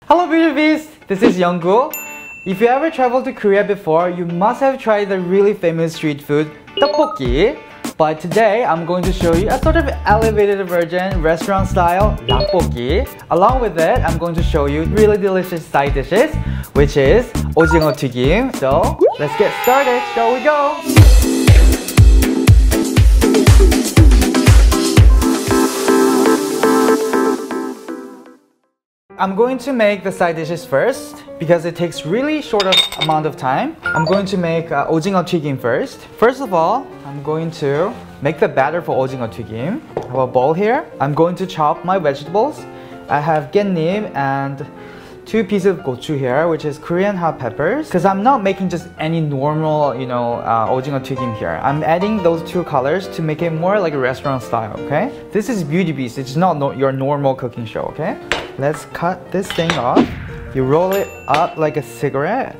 Hello Beauty Beast! This is Youngguk. If you ever traveled to Korea before, you must have tried the really famous street food, tteokbokki. But today, I'm going to show you a sort of elevated version, restaurant style, tteokbokki. Along with it, I'm going to show you really delicious side dishes, which is 오징어 튀김. So, let's get started, shall we go? I'm going to make the side dishes first because it takes really short amount of time. I'm going to make 오징어 튀김 first. First of all, I'm going to make the batter for 오징어 튀김. I have a bowl here. I'm going to chop my vegetables. I have 깻잎 and 2 pieces of gochu here, which is Korean hot peppers. Because I'm not making just any normal, 오징어 튀김 here. I'm adding those 2 colors to make it more like a restaurant style, okay? This is Beauty Beast. It's not your normal cooking show, okay? Let's cut this thing off. You roll it up like a cigarette,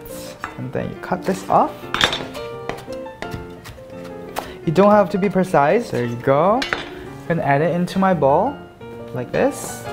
and then you cut this off. You don't have to be precise. There you go. And add it into my bowl like this.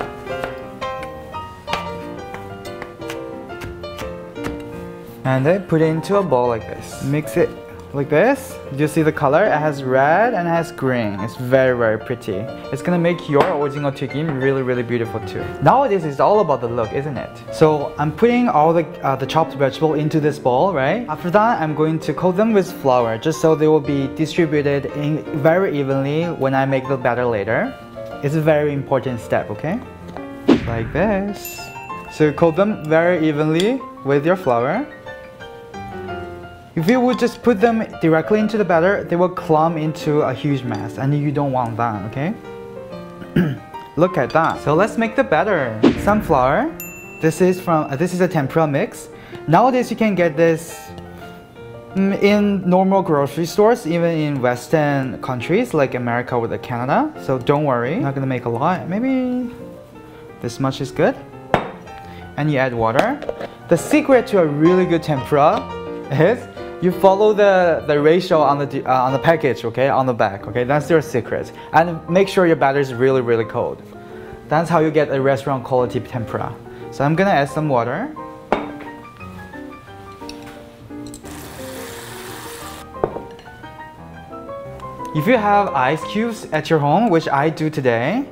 And then put it into a bowl like this. Mix it like this. Do you see the color? It has red and it has green. It's very, very pretty. It's gonna make your 오징어 튀김 really, really beautiful too. Nowadays, it's all about the look, isn't it? So I'm putting all the chopped vegetable into this bowl, right? After that, I'm going to coat them with flour, just so they will be distributed very evenly when I make the batter later. It's a very important step, okay? Like this. So coat them very evenly with your flour. If you would just put them directly into the batter, they will clump into a huge mess, and you don't want that, okay? Look at that. So let's make the batter. Some flour. This is a tempura mix. Nowadays you can get this in normal grocery stores, even in Western countries like America or Canada. So don't worry, I'm not gonna make a lot. Maybe this much is good. And you add water. The secret to a really good tempura is you follow the ratio on the package, okay, on the back, okay. That's your secret. And make sure your batter is really, really cold. That's how you get a restaurant quality tempura. So I'm gonna add some water. If you have ice cubes at your home, which I do today,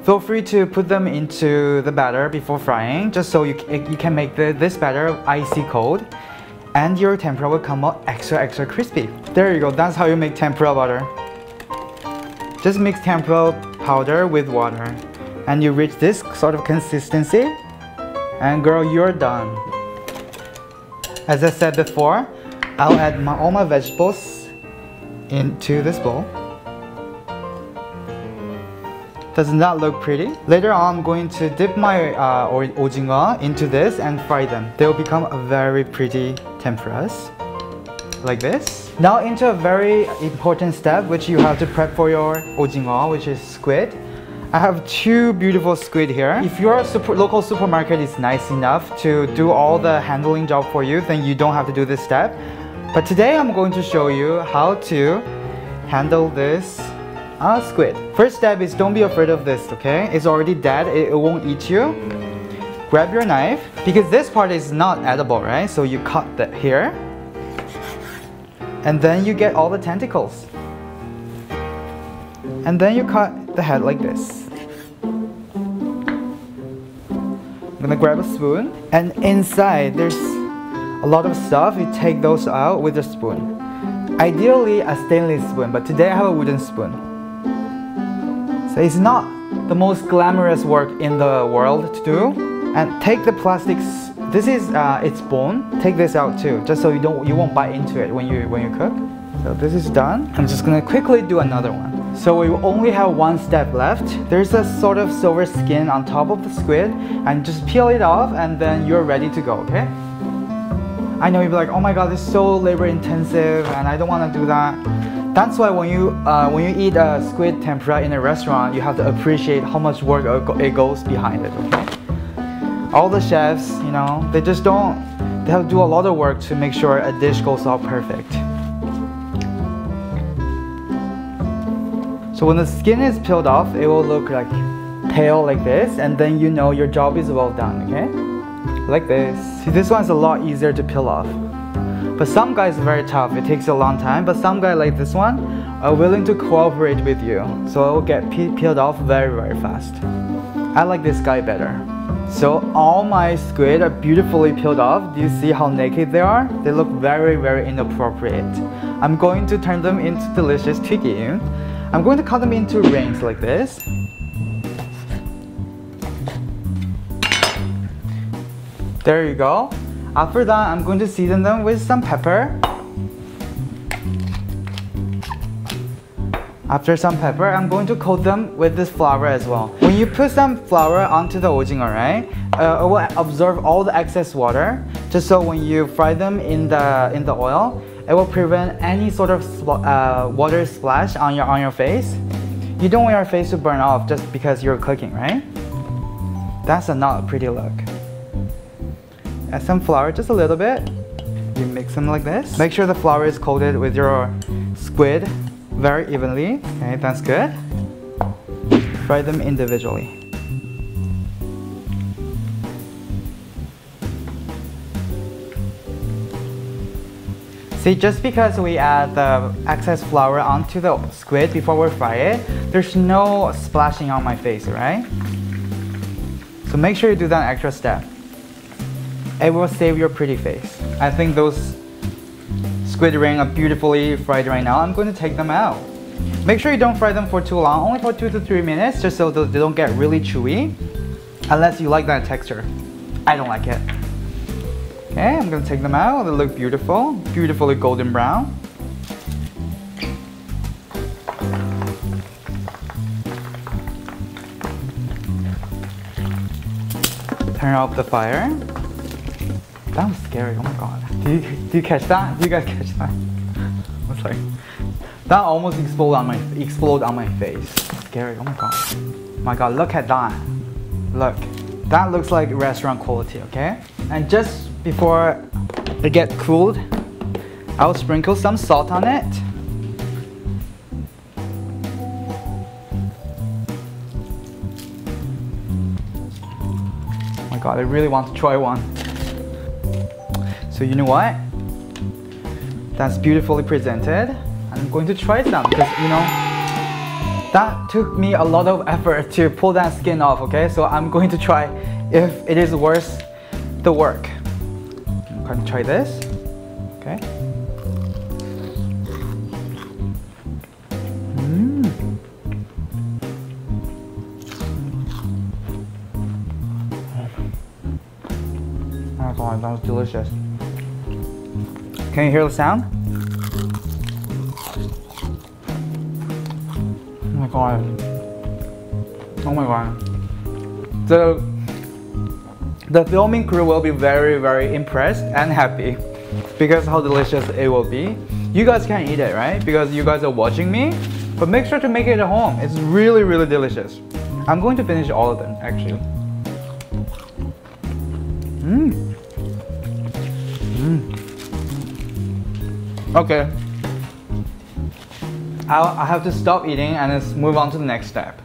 feel free to put them into the batter before frying, just so you can make this batter icy cold. And your tempura will come out extra crispy. There you go, that's how you make tempura butter. Just mix tempura powder with water and you reach this sort of consistency, and girl, you're done. As I said before, I'll add all my vegetables into this bowl. Does not look pretty? Later on, I'm going to dip my 오징어 into this and fry them. They will become a very pretty tempuras, like this. Now into a very important step, which you have to prep for your 오징어, which is squid. I have 2 beautiful squid here. If your local supermarket is nice enough to do all the handling job for you, then you don't have to do this step. But today I'm going to show you how to handle this squid. First step is don't be afraid of this, okay? It's already dead, it won't eat you. Grab your knife, because this part is not edible, right? So you cut that here. And then you get all the tentacles. And then you cut the head like this. I'm gonna grab a spoon. And inside there's a lot of stuff. You take those out with a spoon. Ideally a stainless spoon, but today I have a wooden spoon. So it's not the most glamorous work in the world to do. And take the plastics. This is its bone. Take this out too, just so you won't bite into it when you cook. So this is done. I'm just gonna quickly do another one. So we only have 1 step left. There's a sort of silver skin on top of the squid, and just peel it off, and then you're ready to go. Okay? I know you'll be like, oh my god, this is so labor intensive, and I don't want to do that. That's why when you eat a squid tempura in a restaurant, you have to appreciate how much work it goes behind it. Okay? All the chefs, they have to do a lot of work to make sure a dish goes out perfect. So when the skin is peeled off, it will look like pale like this, and then you know your job is well done, okay? Like this. See, this one's a lot easier to peel off. But some guys are very tough, it takes a long time, but some guys like this one are willing to cooperate with you. So it will get peeled off very, very fast. I like this guy better. So all my squid are beautifully peeled off. Do you see how naked they are? They look very, very inappropriate. I'm going to turn them into delicious 튀김. I'm going to cut them into rings like this. There you go. After that, I'm going to season them with some pepper. After some pepper, I'm going to coat them with this flour as well. When you put some flour onto the 오징어, right, it will absorb all the excess water, just so when you fry them in the oil, it will prevent any sort of water splash on your face. You don't want your face to burn off just because you're cooking, right? That's not a pretty look. Add some flour, just a little bit. You mix them like this. Make sure the flour is coated with your squid very evenly. Okay, that's good. Fry them individually. See, just because we add the excess flour onto the squid before we fry it, there's no splashing on my face, right? So make sure you do that extra step. It will save your pretty face. I think those squid rings are beautifully fried right now. I'm going to take them out. Make sure you don't fry them for too long, only for 2 to 3 minutes, just so they don't get really chewy. Unless you like that texture. I don't like it. Okay, I'm going to take them out. They look beautiful, beautifully golden brown. Turn off the fire. That was scary, oh my god. Do you catch that? Do you guys catch that? I was like, that almost exploded on my face. Scary, oh my god. My god, look at that. Look, that looks like restaurant quality, okay? And just before it gets cooled, I'll sprinkle some salt on it. Oh my god, I really want to try one. So you know what? That's beautifully presented. I'm going to try some because, you know, that took me a lot of effort to pull that skin off, okay? So I'm going to try if it is worth the work. I'm going to try this, okay? Oh my god, that was delicious. Can you hear the sound? Oh my god. Oh my god. The filming crew will be very, very impressed and happy because how delicious it will be. You guys can eat it, right? Because you guys are watching me. But make sure to make it at home. It's really, really delicious. I'm going to finish all of them, actually. Okay. I have to stop eating and let's move on to the next step.